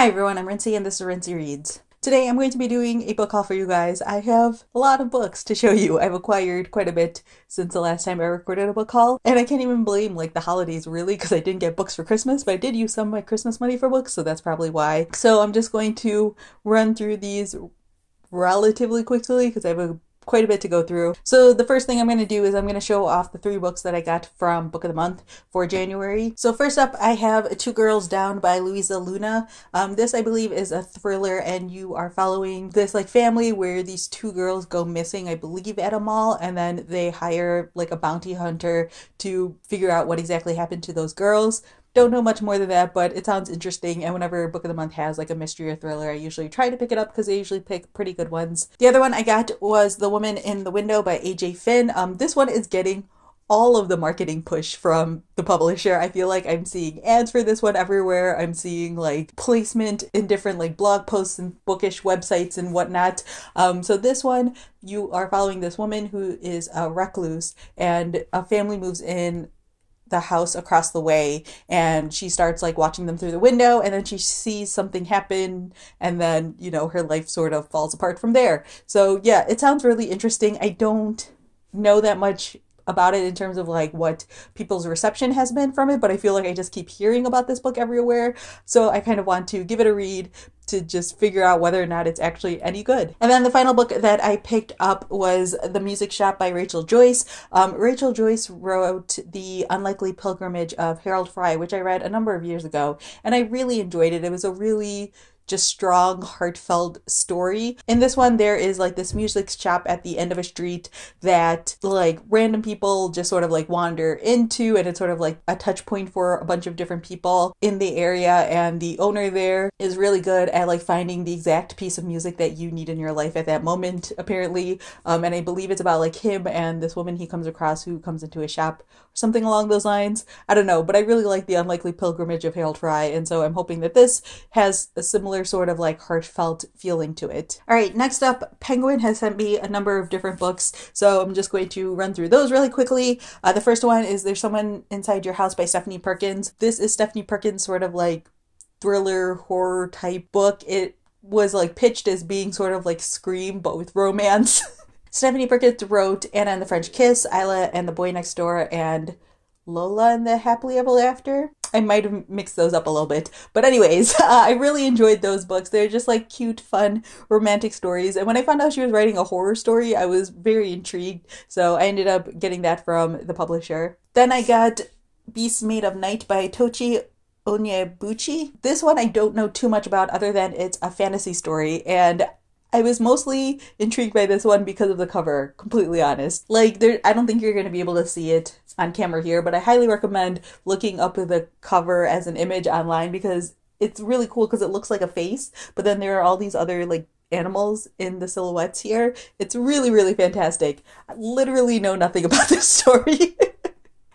Hi everyone, I'm Rincey and this is Rincey Reads. Today I'm going to be doing a book haul for you guys. I have a lot of books to show you. I've acquired quite a bit since the last time I recorded a book haul, and I can't even blame like the holidays really because I didn't get books for Christmas, but I did use some of my Christmas money for books, so that's probably why. So I'm just going to run through these relatively quickly because I have quite a bit to go through. So the first thing I'm going to do is I'm going to show off the 3 books that I got from Book of the Month for January. So first up, I have Two Girls Down by Louisa Luna. This I believe is a thriller, and you are following this like family where these 2 girls go missing, I believe at a mall, and then they hire like a bounty hunter to figure out what exactly happened to those girls. Don't know much more than that, but it sounds interesting, and whenever Book of the Month has like a mystery or thriller, I usually try to pick it up because they usually pick pretty good ones. The other one I got was The Woman in the Window by AJ Finn. This one is getting all of the marketing push from the publisher. I feel like I'm seeing ads for this one everywhere. I'm seeing like placement in different like blog posts and bookish websites and whatnot. So this one, you are following this woman who is a recluse, and a family moves in the house across the way, and she starts like watching them through the window, and then she sees something happen, and then her life sort of falls apart from there. So yeah, it sounds really interesting. I don't know that much about it in terms of like what people's reception has been from it, but I feel like I just keep hearing about this book everywhere, so I kind of want to give it a read to just figure out whether or not it's actually any good. And then the final book that I picked up was The Music Shop by Rachel Joyce. Rachel Joyce wrote The Unlikely Pilgrimage of Harold Fry, which I read a number of years ago, and I really enjoyed it. It was a really just strong, heartfelt story. In this one, there is like this music shop at the end of a street that like random people just sort of like wander into, and it's sort of like a touch point for a bunch of different people in the area, and the owner there is really good at like finding the exact piece of music that you need in your life at that moment, apparently. And I believe it's about like him and this woman he comes across who comes into a shop or something along those lines. I don't know, but I really like The Unlikely Pilgrimage of Harold Fry, and so I'm hoping that this has a similar sort of like heartfelt feeling to it. All right, next up, Penguin has sent me a number of different books, so I'm just going to run through those really quickly. The first one is There's Someone Inside Your House by Stephanie Perkins. This is Stephanie Perkins' sort of like thriller horror type book. It was like pitched as being sort of like Scream but with romance. Stephanie Perkins wrote Anna and the French Kiss, Isla and the Boy Next Door, and Lola and the Happily Ever After. I might have mixed those up a little bit. But anyways, I really enjoyed those books. They're just like cute, fun, romantic stories. And when I found out she was writing a horror story, I was very intrigued. So I ended up getting that from the publisher. Then I got Beasts Made of Night by Tochi Onyebuchi. This one I don't know too much about other than it's a fantasy story, and I was mostly intrigued by this one because of the cover, completely honest. Like, I don't think you're going to be able to see it on camera here, but I highly recommend looking up the cover as an image online because it's really cool because it looks like a face, but then there are all these other like animals in the silhouettes here. It's really, really fantastic. I literally know nothing about this story.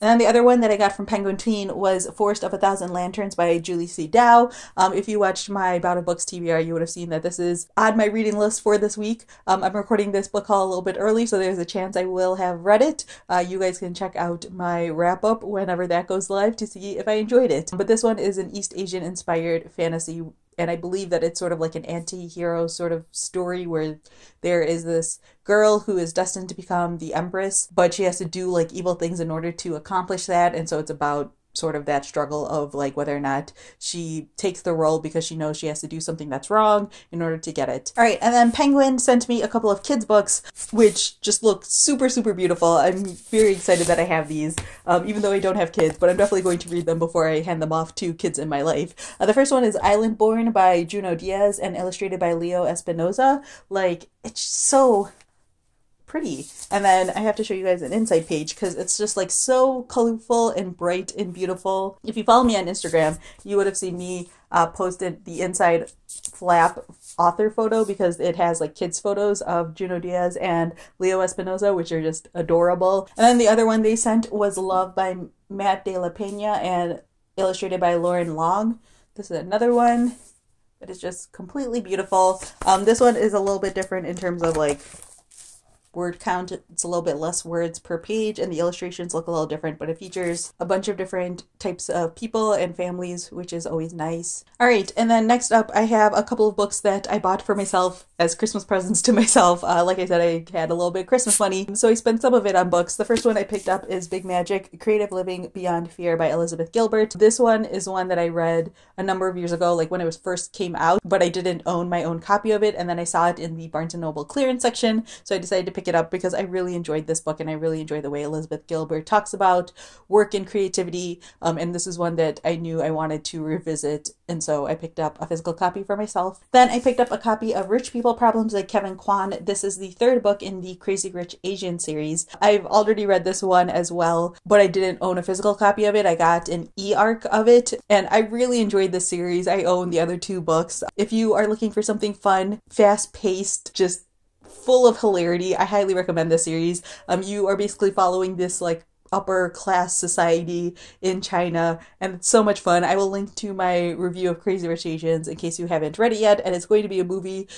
And then the other one that I got from Penguin Teen was Forest of a Thousand Lanterns by Julie C. Dow. If you watched my Bout of Books TBR, you would have seen that this is on my reading list for this week. I'm recording this book haul a little bit early, so there's a chance I will have read it. You guys can check out my wrap-up whenever that goes live to see if I enjoyed it. But this one is an East Asian-inspired fantasy, and I believe that it's sort of like an anti-hero sort of story where there is this girl who is destined to become the Empress, but she has to do like evil things in order to accomplish that. And so it's about sort of that struggle of like whether or not she takes the role because she knows she has to do something that's wrong in order to get it. All right, and then Penguin sent me a couple of kids books which just look super, super beautiful. I'm very excited that I have these, even though I don't have kids, but I'm definitely going to read them before I hand them off to kids in my life. The first one is Island Born by Juno Diaz and illustrated by Leo Espinoza. Like, it's so pretty. And then I have to show you guys an inside page because it's just like so colorful and bright and beautiful. If you follow me on Instagram, you would have seen me posted the inside flap author photo because it has like kids photos of Juno Diaz and Leo Espinoza, which are just adorable. And then the other one they sent was Love by Matt De La Pena and illustrated by Lauren Long. This is another one that is just completely beautiful. This one is a little bit different in terms of like word count. It's a little bit less words per page, and the illustrations look a little different, but it features a bunch of different types of people and families, which is always nice. All right, and then next up, I have a couple of books that I bought for myself as Christmas presents to myself. Like I said, I had a little bit of Christmas money, so I spent some of it on books. The first one I picked up is Big Magic: Creative Living Beyond Fear by Elizabeth Gilbert. This one is one that I read a number of years ago, like when it was first came out, but I didn't own my own copy of it, and then I saw it in the Barnes & Noble clearance section, so I decided to pick it up because I really enjoyed this book, and I really enjoy the way Elizabeth Gilbert talks about work and creativity, and this is one that I knew I wanted to revisit, and so I picked up a physical copy for myself. Then I picked up a copy of Rich People Problems by Kevin Kwan. This is the third book in the Crazy Rich Asian series. I've already read this one as well, but I didn't own a physical copy of it. I got an e-arc of it, and I really enjoyed this series. I own the other two books. If you are looking for something fun, fast-paced, just full of hilarity, I highly recommend this series. You are basically following this like upper class society in China, and it's so much fun. I will link to my review of Crazy Rich Asians in case you haven't read it yet, and it's going to be a movie.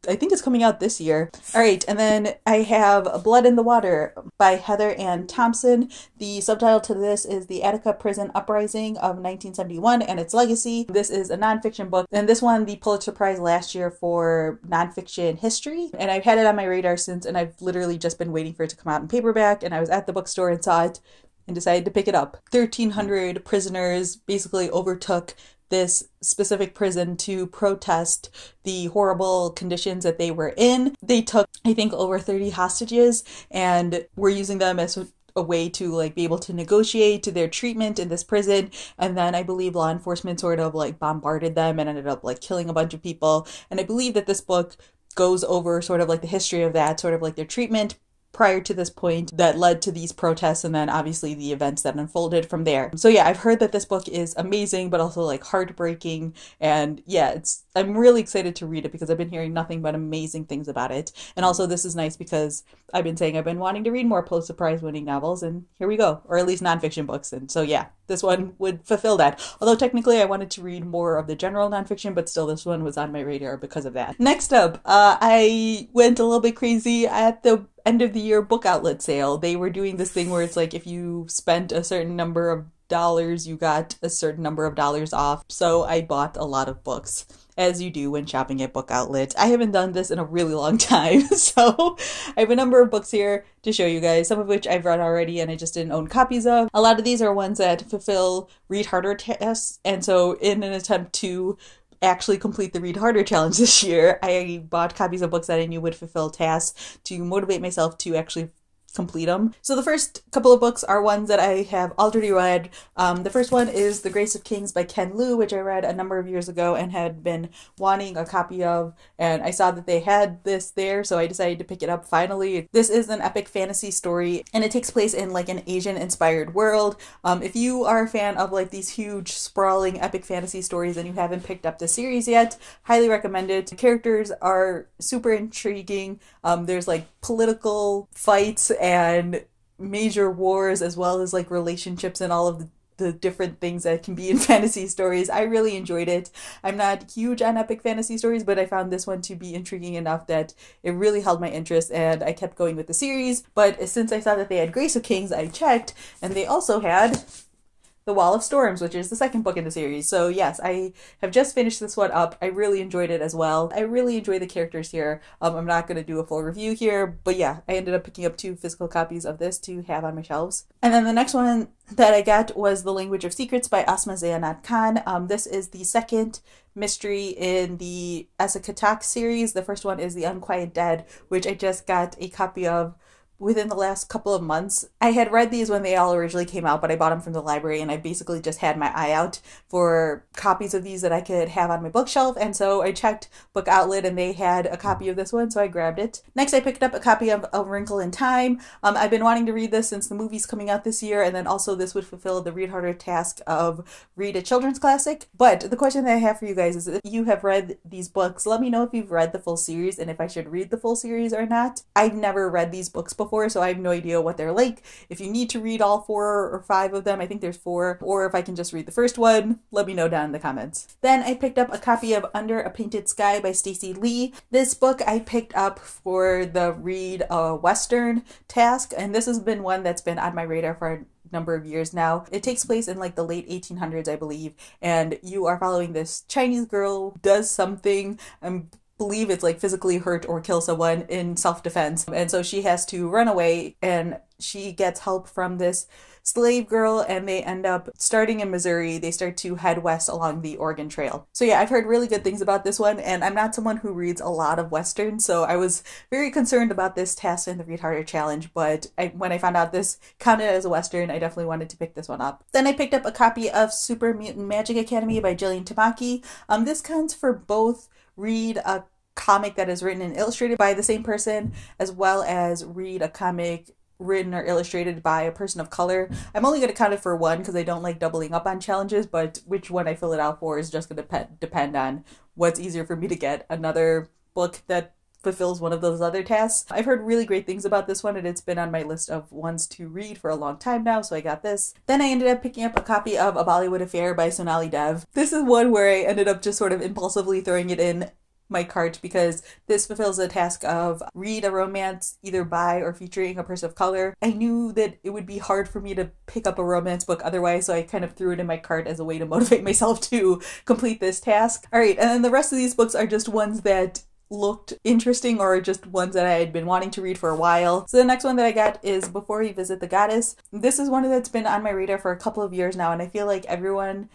I think it's coming out this year. All right, and then I have Blood in the Water by Heather Ann Thompson. The subtitle to this is The Attica Prison Uprising of 1971 and Its Legacy. This is a nonfiction book, and this won the Pulitzer Prize last year for nonfiction history, and I've had it on my radar since, and I've literally just been waiting for it to come out in paperback, and I was at the bookstore and saw it and decided to pick it up. 1,300 prisoners basically overtook this specific prison to protest the horrible conditions that they were in. They took, I think, over 30 hostages and were using them as a way to like be able to negotiate their treatment in this prison. And then I believe law enforcement sort of like bombarded them and ended up like killing a bunch of people. And I believe that this book goes over sort of like the history of that, sort of like their treatment prior to this point that led to these protests, and then obviously the events that unfolded from there. So yeah, I've heard that this book is amazing, but also like heartbreaking, and yeah, I'm really excited to read it because I've been hearing nothing but amazing things about it. And also this is nice because I've been saying I've been wanting to read more Pulitzer Prize winning novels, and here we go, or at least nonfiction books. And so yeah, this one would fulfill that. Although technically I wanted to read more of the general nonfiction, but still this one was on my radar because of that. Next up, I went a little bit crazy at the end of the year book outlet sale. They were doing this thing where it's like if you spent a certain number of dollars, you got a certain number of dollars off. So I bought a lot of books, as you do when shopping at book outlets. I haven't done this in a really long time, so I have a number of books here to show you guys, some of which I've read already and I just didn't own copies of. A lot of these are ones that fulfill read harder tests, and so in an attempt to actually complete the Read Harder challenge this year, I bought copies of books that I knew would fulfill tasks to motivate myself to actually complete them. So the first couple of books are ones that I have already read. The first one is The Grace of Kings by Ken Liu, which I read a number of years ago and had been wanting a copy of, and I saw that they had this there, so I decided to pick it up finally. This is an epic fantasy story, and it takes place in like an Asian-inspired world. If you are a fan of like these huge, sprawling epic fantasy stories and you haven't picked up the series yet, highly recommend it. The characters are super intriguing. There's like political fights and major wars, as well as like relationships and all of the different things that can be in fantasy stories. I really enjoyed it. I'm not huge on epic fantasy stories, but I found this one to be intriguing enough that it really held my interest, and I kept going with the series. But since I saw that they had Grace of Kings, I checked, and they also had The Wall of Storms, which is the second book in the series. So yes, I have just finished this one up. I really enjoyed it as well. I really enjoy the characters here. I'm not going to do a full review here, but yeah, I ended up picking up 2 physical copies of this to have on my shelves. And then the next one that I got was The Language of Secrets by Asma Zainat Khan. This is the second mystery in the Esakatak series. The first one is The Unquiet Dead, which I just got a copy of within the last couple of months. I had read these when they all originally came out, but I bought them from the library, and I basically just had my eye out for copies of these that I could have on my bookshelf, and so I checked Book Outlet and they had a copy of this one, so I grabbed it. Next, I picked up a copy of A Wrinkle in Time. I've been wanting to read this since the movie's coming out this year, and then also this would fulfill the Read Harder task of read a children's classic. But the question that I have for you guys is, if you have read these books, let me know if you've read the full series and if I should read the full series or not. I've never read these books before, before, so I have no idea what they're like. If you need to read all 4 or 5 of them, I think there's 4, or if I can just read the first one, let me know down in the comments. Then I picked up a copy of Under a Painted Sky by Stacey Lee. This book I picked up for the Read a Western task, and this has been one that's been on my radar for a number of years now. It takes place in like the late 1800s, I believe, and you are following this Chinese girl who does something, believe it's like physically hurt or kill someone in self-defense, and so she has to run away, and she gets help from this slave girl, and they end up starting in Missouri. They start to head west along the Oregon Trail. So yeah, I've heard really good things about this one, and I'm not someone who reads a lot of Westerns, so I was very concerned about this task in the Read Harder challenge, but when I found out this counted as a Western, I definitely wanted to pick this one up. Then I picked up a copy of Super Mutant Magic Academy by Jillian Tamaki. This counts for both read a comic that is written and illustrated by the same person, as well as read a comic written or illustrated by a person of color. I'm only going to count it for one because I don't like doubling up on challenges, but which one I fill it out for is just going to depend on what's easier for me to get another book that fulfills one of those other tasks. I've heard really great things about this one, and it's been on my list of ones to read for a long time now, so I got this. Then I ended up picking up a copy of A Bollywood Affair by Sonali Dev. This is one where I ended up just sort of impulsively throwing it in my cart because this fulfills the task of read a romance either by or featuring a person of color. I knew that it would be hard for me to pick up a romance book otherwise, so I kind of threw it in my cart as a way to motivate myself to complete this task. Alright, and then the rest of these books are just ones that looked interesting or just ones that I had been wanting to read for a while. So the next one that I got is Before We Visit the Goddess. This is one that's been on my radar for a couple of years now, and I feel like everyone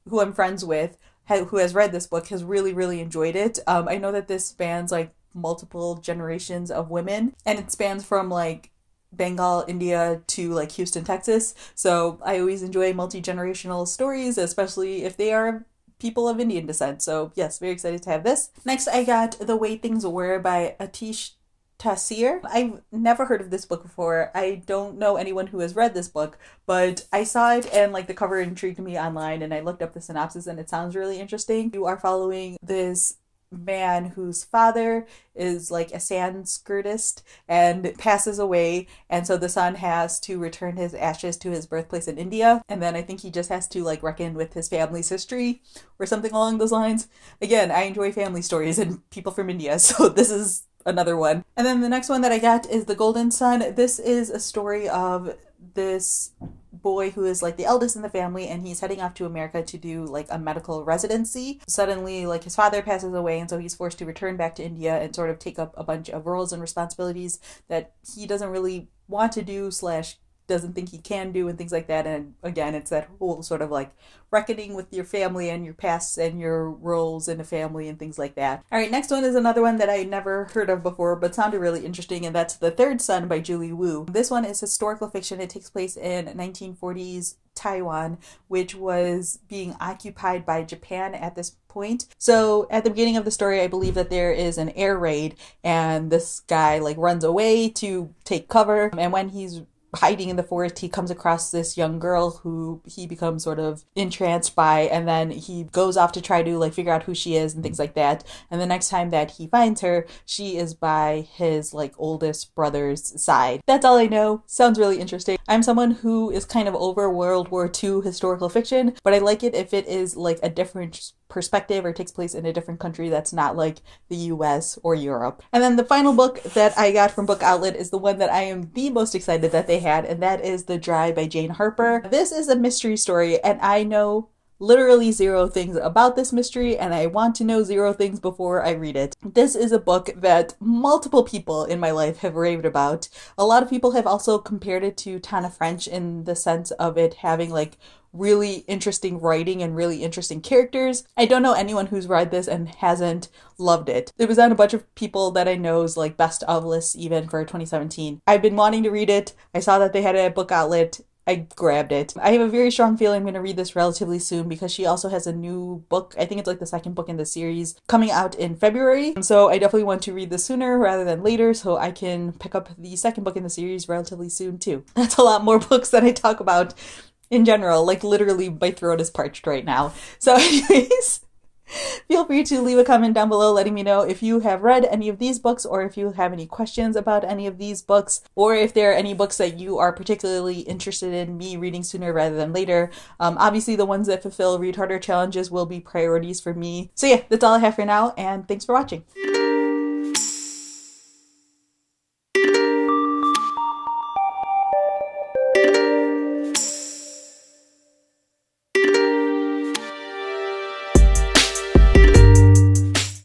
who I'm friends with who has read this book has really enjoyed it. I know that this spans like multiple generations of women, and it spans from like Bengal, India to like Houston, Texas. So I always enjoy multi-generational stories, especially if they are people of Indian descent. So yes, very excited to have this. Next, I got The Way Things Were by Atish Taseer. I've never heard of this book before. I don't know anyone who has read this book, but I saw it and like the cover intrigued me online, and I looked up the synopsis and it sounds really interesting. You are following this man whose father is like a Sanskritist and passes away, and so the son has to return his ashes to his birthplace in India, and then I think he just has to like reckon with his family's history or something along those lines. Again, I enjoy family stories and people from India, so this is another one. And then the next one that I got is The Golden Son. This is a story of this boy who is like the eldest in the family, and he's heading off to America to do like a medical residency. Suddenly like his father passes away, and so he's forced to return back to India and sort of take up a bunch of roles and responsibilities that he doesn't really want to do slash doesn't think he can do and things like that. And again, it's that whole sort of like reckoning with your family and your past and your roles in a family and things like that. All right, next one is another one that I never heard of before but sounded really interesting, and that's The Third Son by Julie Wu. This one is historical fiction. It takes place in 1940s Taiwan, which was being occupied by Japan at this point. So at the beginning of the story, I believe that there is an air raid, and this guy like runs away to take cover, and when he's hiding in the forest, he comes across this young girl who he becomes sort of entranced by, and then he goes off to try to like figure out who she is and things like that. And the next time that he finds her, she is by his like oldest brother's side. That's all I know. Sounds really interesting. I'm someone who is kind of over World War II historical fiction, but I like it if it is like a different perspective or takes place in a different country that's not like the US or Europe. And then the final book that I got from Book Outlet is the one that I am the most excited that they had, and that is The Dry by Jane Harper. This is a mystery story, and I know literally zero things about this mystery, and I want to know zero things before I read it. This is a book that multiple people in my life have raved about. A lot of people have also compared it to Tana French in the sense of it having like really interesting writing and really interesting characters. I don't know anyone who's read this and hasn't loved it. It was on a bunch of people that I know's like best of lists even for 2017. I've been wanting to read it. I saw that they had it at Book Outlet. I grabbed it. I have a very strong feeling I'm going to read this relatively soon because she also has a new book. I think it's like the second book in the series coming out in February. So I definitely want to read this sooner rather than later so I can pick up the second book in the series relatively soon too. That's a lot more books than I talk about in general. Like literally my throat is parched right now. So anyways, Feel free to leave a comment down below letting me know if you have read any of these books, or if you have any questions about any of these books, or if there are any books that you are particularly interested in me reading sooner rather than later. Obviously the ones that fulfill read harder challenges will be priorities for me. So yeah, that's all I have for now, and thanks for watching.